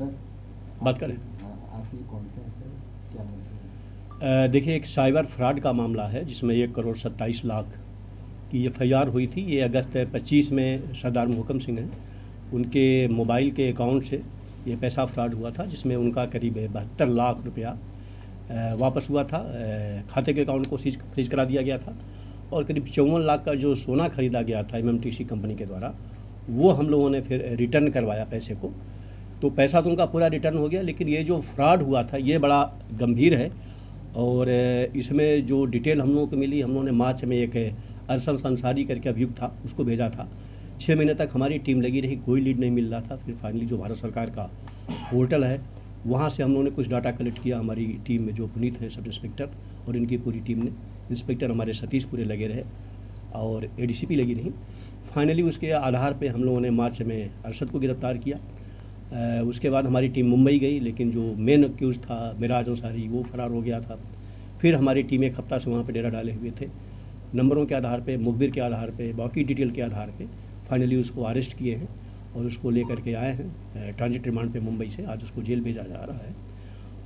Sir बात करें। आपकी कौन सा है सर, क्या नाम है? देखिए, एक साइबर फ्रॉड का मामला है जिसमें 1,27,00,000 की FIR हुई थी। ये अगस्त 25 में सरदार मोहकम सिंह हैं, उनके मोबाइल के अकाउंट से ये पैसा फ्रॉड हुआ था, जिसमें उनका करीब 72 लाख रुपया वापस हुआ था। खाते के अकाउंट को फ्रीज करा दिया गया था और करीब 54 लाख का जो सोना खरीदा गया था MMTC कंपनी के द्वारा, वो हम लोगों ने फिर रिटर्न करवाया पैसे को। तो पैसा तो उनका पूरा रिटर्न हो गया, लेकिन ये जो फ्रॉड हुआ था ये बड़ा गंभीर है। और इसमें जो डिटेल हम लोगों को मिली, हम लोगों ने मार्च में एक अरशद अंसारी करके अभियुक्त था, उसको भेजा था। 6 महीने तक हमारी टीम लगी रही, कोई लीड नहीं मिल रहा था। फिर फाइनली जो भारत सरकार का पोर्टल है, वहाँ से हम लोगों ने कुछ डाटा कलेक्ट किया। हमारी टीम में जो पुनीत है सब इंस्पेक्टर और इनकी पूरी टीम ने, इंस्पेक्टर हमारे सतीश पूरे लगे रहे और ADCP लगी रही। फाइनली उसके आधार पे हम लोगों ने मार्च में अरशद को गिरफ्तार किया। उसके बाद हमारी टीम मुंबई गई, लेकिन जो मेन अक्यूज़ था मिराज अंसारी, वो फ़रार हो गया था। फिर हमारी टीम एक हफ्ता से वहाँ पे डेरा डाले हुए थे। नंबरों के आधार पे, मुखबिर के आधार पे, बाकी डिटेल के आधार पे फाइनली उसको अरेस्ट किए हैं और उसको लेकर के आए हैं ट्रांजिट रिमांड पे मुंबई से। आज उसको जेल भेजा जा रहा है।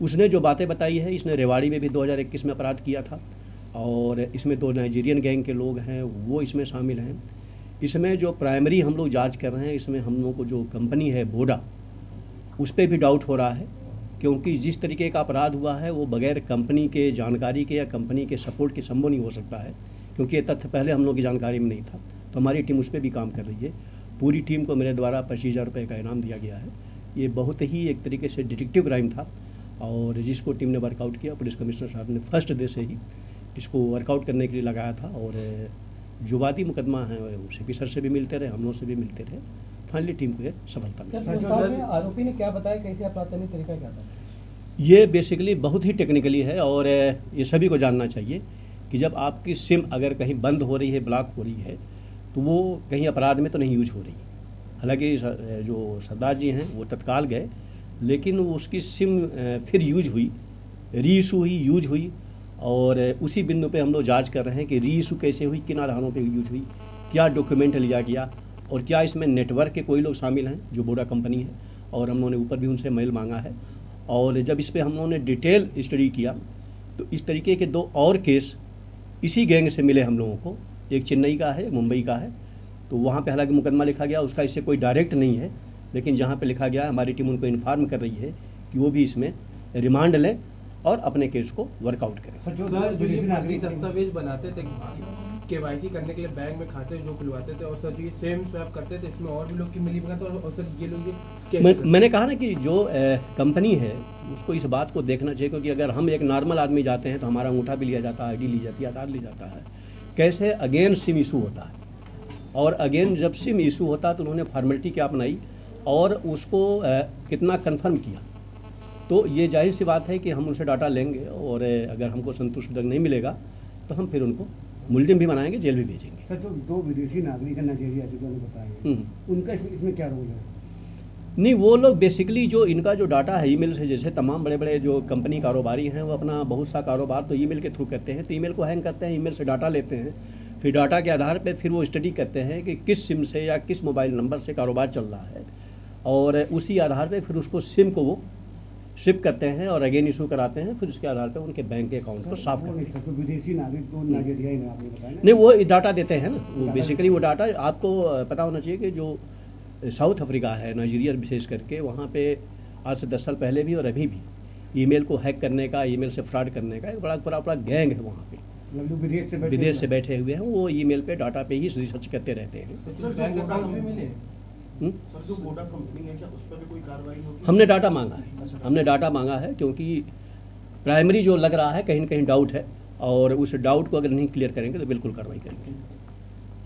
उसने जो बातें बताई है, इसने रेवाड़ी में भी 2021 में अपराध किया था और इसमें 2 नाइजीरियन गैंग के लोग हैं, वो इसमें शामिल हैं। इसमें जो प्राइमरी हम लोग जाँच कर रहे हैं, इसमें हम लोग को जो कंपनी है वोडा, उस पर भी डाउट हो रहा है, क्योंकि जिस तरीके का अपराध हुआ है वो बगैर कंपनी के जानकारी के या कंपनी के सपोर्ट के संभव नहीं हो सकता है, क्योंकि ये तथ्य पहले हम लोग की जानकारी में नहीं था। तो हमारी टीम उस पर भी काम कर रही है। पूरी टीम को मेरे द्वारा 25,000 रुपये का इनाम दिया गया है। ये बहुत ही एक तरीके से डिटेक्टिव क्राइम था और जिसको टीम ने वर्कआउट किया। पुलिस कमिश्नर साहब ने फर्स्ट डे से ही इसको वर्कआउट करने के लिए लगाया था और जो वादी मुकदमा है वो CP सर से भी मिलते रहे, हम लोग से भी मिलते रहे। फाइनली टीम को ये सफलता मिली। आरोपी ने क्या बताया, कैसे अपराध करने का तरीका क्या था? ये बेसिकली बहुत ही टेक्निकली है और ये सभी को जानना चाहिए कि जब आपकी सिम अगर कहीं बंद हो रही है, ब्लॉक हो रही है, तो वो कहीं अपराध में तो नहीं यूज हो रही। हालांकि जो सरदार जी हैं वो तत्काल गए, लेकिन उसकी सिम फिर यूज हुई, रीइशू हुई, यूज हुई और उसी बिंदु पे हम लोग जांच कर रहे हैं कि रीइशू कैसे हुई, किन आधारों पे यूज हुई, क्या डॉक्यूमेंट लिया गया और क्या इसमें नेटवर्क के कोई लोग शामिल हैं जो वोडा कंपनी है। और हम लोगों ने ऊपर भी उनसे मेल मांगा है और जब इस पर हम लोगों ने डिटेल स्टडी किया तो इस तरीके के 2 और केस इसी गैंग से मिले हम लोगों को। एक चेन्नई का है, मुंबई का है। तो वहाँ पे हालांकि मुकदमा लिखा गया, उसका इससे कोई डायरेक्ट नहीं है, लेकिन जहाँ पे लिखा गया हमारी टीम उनको इन्फॉर्म कर रही है कि वो भी इसमें रिमांड लें और अपने केस को वर्कआउट करें। सर, जो ये फर्जी दस्तावेज बनाते थे KYC करने के लिए बैंक में खाते जो खुलवाते थे और सर जो ये सेम स्वैप करते थे, इसमें और भी लोग की मिली भगत और सर ये लोग मैंने कहा ना कि जो कंपनी है उसको इस बात को देखना चाहिए, क्योंकि अगर हम एक नॉर्मल आदमी जाते हैं तो हमारा अंगूठा भी लिया जाता है, ID ली जाती है, आधार ली जाता है। कैसे अगेन सिम इशू होता है और अगेन जब सिम इशू होता है तो उन्होंने फॉर्मेलिटी क्या अपनाई और उसको कितना कन्फर्म किया। तो ये जाहिर सी बात है कि हम उनसे डाटा लेंगे और अगर हमको संतुष्टिजनक नहीं मिलेगा तो हम फिर उनको मुलजिम भी बनाएंगे, जेल भी भेजेंगे। सर, जो 2 विदेशी नागरिक है नाइजीरिया से, उन्होंने बताया उनका इसमें क्या रोल है? नहीं, वो लोग बेसिकली जो इनका जो डाटा है ईमेल से, जैसे तमाम बड़े बड़े जो कंपनी कारोबारी हैं वो अपना बहुत सा कारोबार तो ईमेल के थ्रू करते हैं। तो ईमेल को हैंग करते हैं, ईमेल से डाटा लेते हैं, फिर डाटा के आधार पे फिर वो स्टडी करते हैं कि किस सिम से या किस मोबाइल नंबर से कारोबार चल रहा है और उसी आधार पे फिर उसको सिम को वो शिप करते हैं और अगेन इशू कराते हैं। फिर उसके आधार पे उनके बैंक के अकाउंट को साफ करते हैं। तो विदेशी नागरिक तो नाइजीरिया ही आपने बताया नहीं, वो डाटा देते हैं ना, वो बेसिकली वो डाटा आपको पता होना चाहिए कि जो साउथ अफ्रीका है, नाइजीरिया विशेष करके, वहाँ पे आज से 10 साल पहले भी और अभी भी ईमेल को हैक करने का, ईमेल से फ्रॉड करने का एक बड़ा गैंग है वहाँ पे। विदेश से बैठे हुए हैं, वो ईमेल पे डाटा पे ही रिसर्च करते रहते हैं। हमने डाटा मांगा है, क्योंकि प्राइमरी जो लग रहा है कहीं ना कहीं डाउट है और उस डाउट को अगर नहीं क्लियर करेंगे तो बिल्कुल कार्रवाई करेंगे।